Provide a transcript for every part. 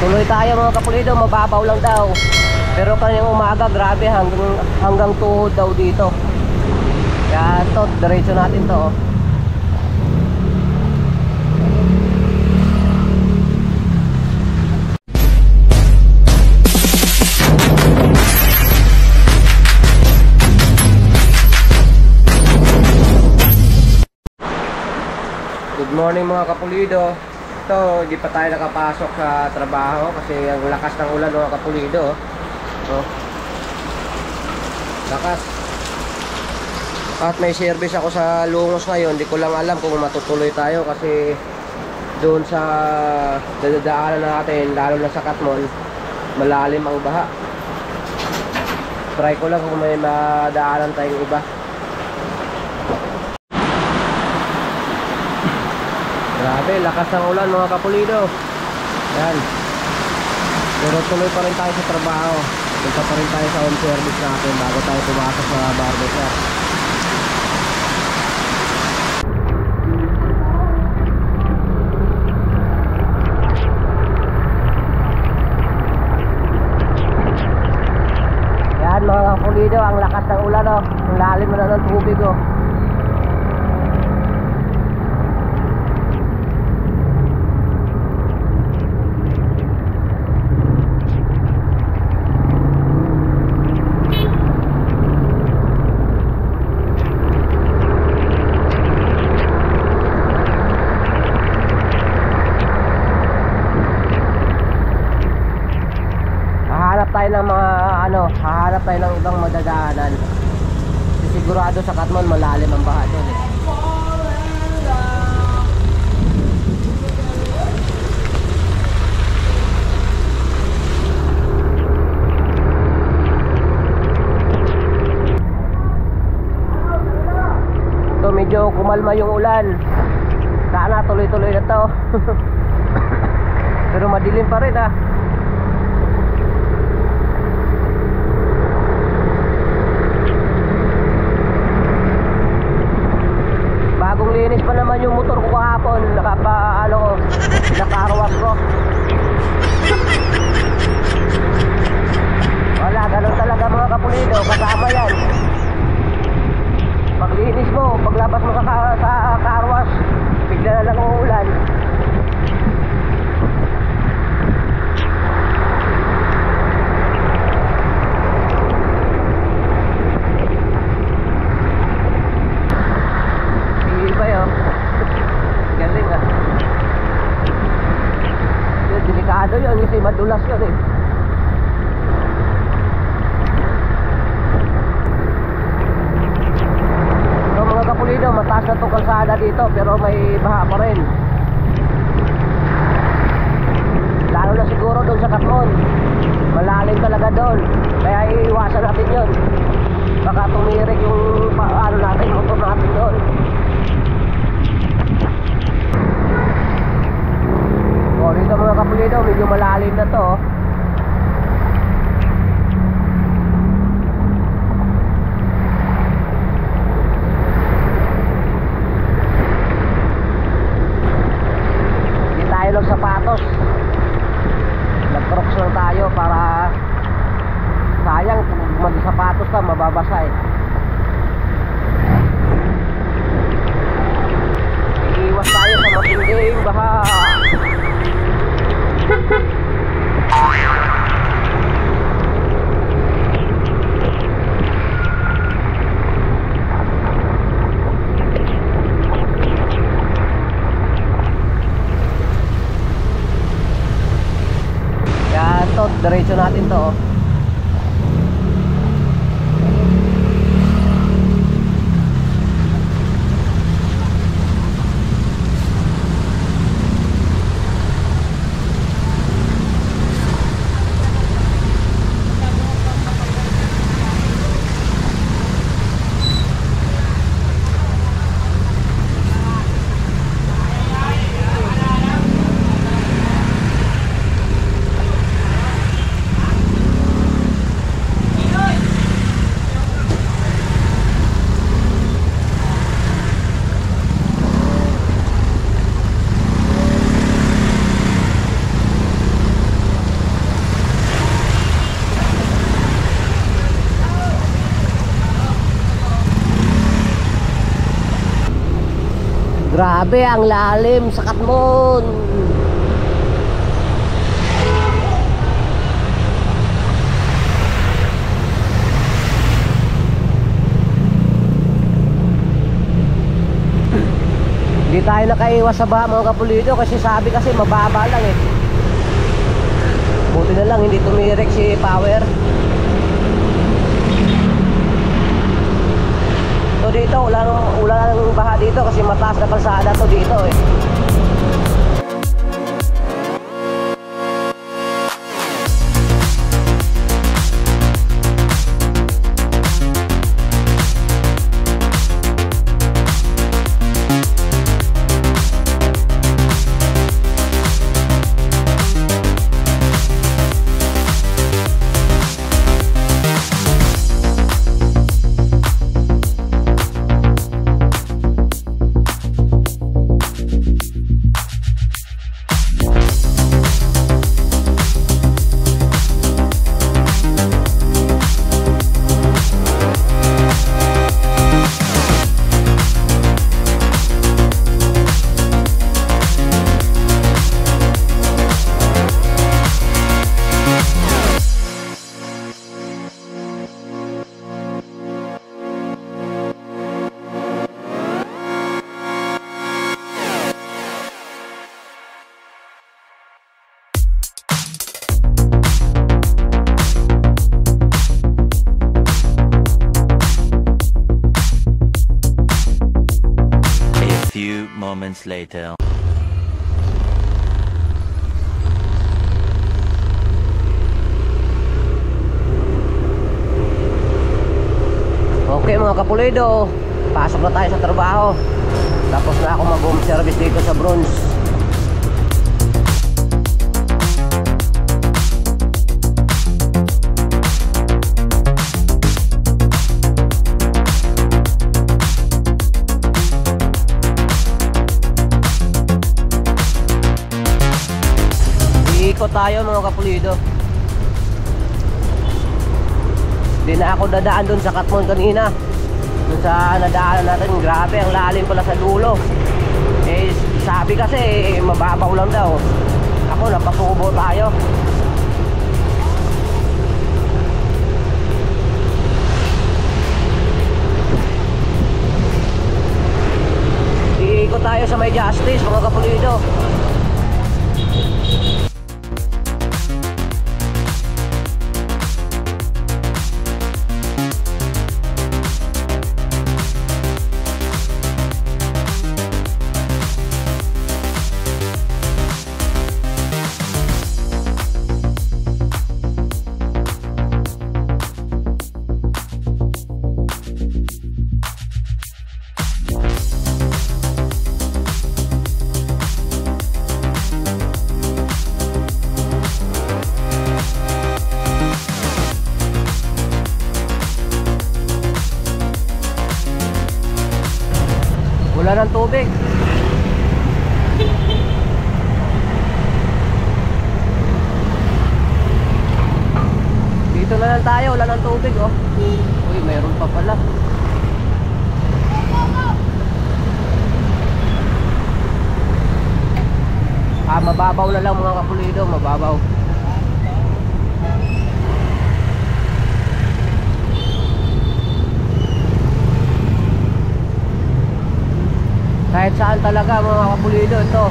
Tuloy tayo mga kapulido, mababaw lang daw. Pero kanyang umaga, grabe, hanggang tuhod daw dito. Kaya ito, diretso natin to. Good morning mga kapulido. Ito, hindi pa tayo nakapasok sa trabaho kasi ang lakas ng ulan mga kapulido. Oh. Lakas. At may service ako sa Lungos ngayon. Hindi ko lang alam kung matutuloy tayo kasi doon sa dadaanan natin, lalo na sa Katmon, malalim ang baha. Try ko lang kung may madaanan tayong iba. Grabe, lakas ng ulan mga kapulido. Yan. Pero tuloy pa rin tayo sa trabaho. Punta pa rin tayo sa home service natin bago tayo pumasok sa barbershop. Yan mga kapulido, ang lakas ng ulan oh. Ang lalim na ng tubig oh. Hahanap tayo ng ibang madadaanan. Sigurado sa Katmon malalim ang baha doon eh. So medyo kumalma yung ulan. Sana tuloy-tuloy na to. Pero madilim pa rin ah. Bagong linis pa naman yung motor ko kahapon. Nakakarwas ko. Wala, ganun talaga mga kapulido. Kasama yan. Paglinis mo, paglabas mo sa carwash, bigla na lang uulan. Delikado yun kasi madulas yun eh. So mga kapulido, mataas na itong kalsada dito pero may baha pa rin. Lalo na siguro doon sa Katmon, malalim talaga doon. Kaya iiwasan natin yun. Baka tumirik yung motor natin doon. O dito mga kapulido, medyo malalim na to. Hindi tayo ng sapatos. Nag-crocs lang tayo para sayang kung mag-sapatos ka, mababasa eh. Iiwas tayo sa matinding baha. Kaya ito, diretso natin to oh. Grabe ang lalim sa Katmon. Hindi tayo nakaiwas sa baha mga kapulido kasi sabi kasi mababa lang eh. Buti na lang hindi tumirik si Power. So dito wala nang baha dito kasi mataas na kalsada to dito eh. Moments later. Okay mga kapulido, pasok na tayo sa trabaho. Tapos na ako mag-home service dito sa Bronze. Iikot tayo mga kapulido. Hindi na ako dadaan dun sa Katmon kanina. Dun sa nadaanan natin, grabe ang lalim pala sa dulo. Eh sabi kasi mababaw lang daw. Ako napasubo tayo. Iikot tayo sa may Justice mga kapulido. Wala ng tubig. Dito na lang tayo, wala ng tubig oh. Uy, mayroon pa pala. Mababaw na lang mga kapulido, mababaw. Kahit saan talaga mga kapulido ito.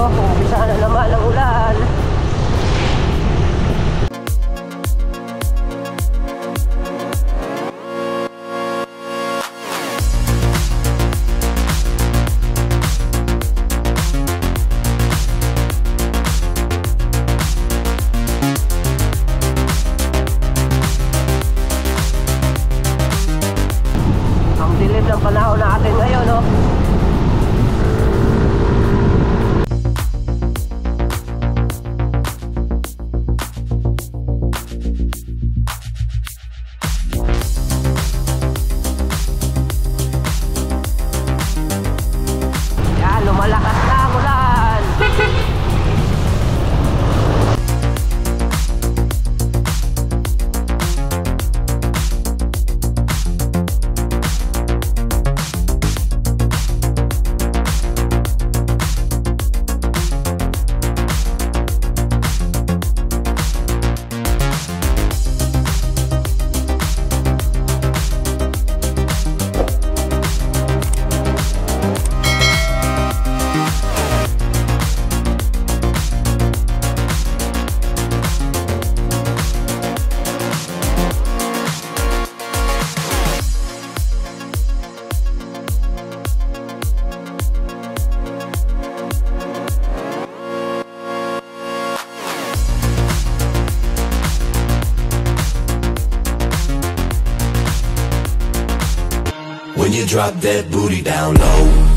Umpisa na naman ang ulan. when you drop that booty down low.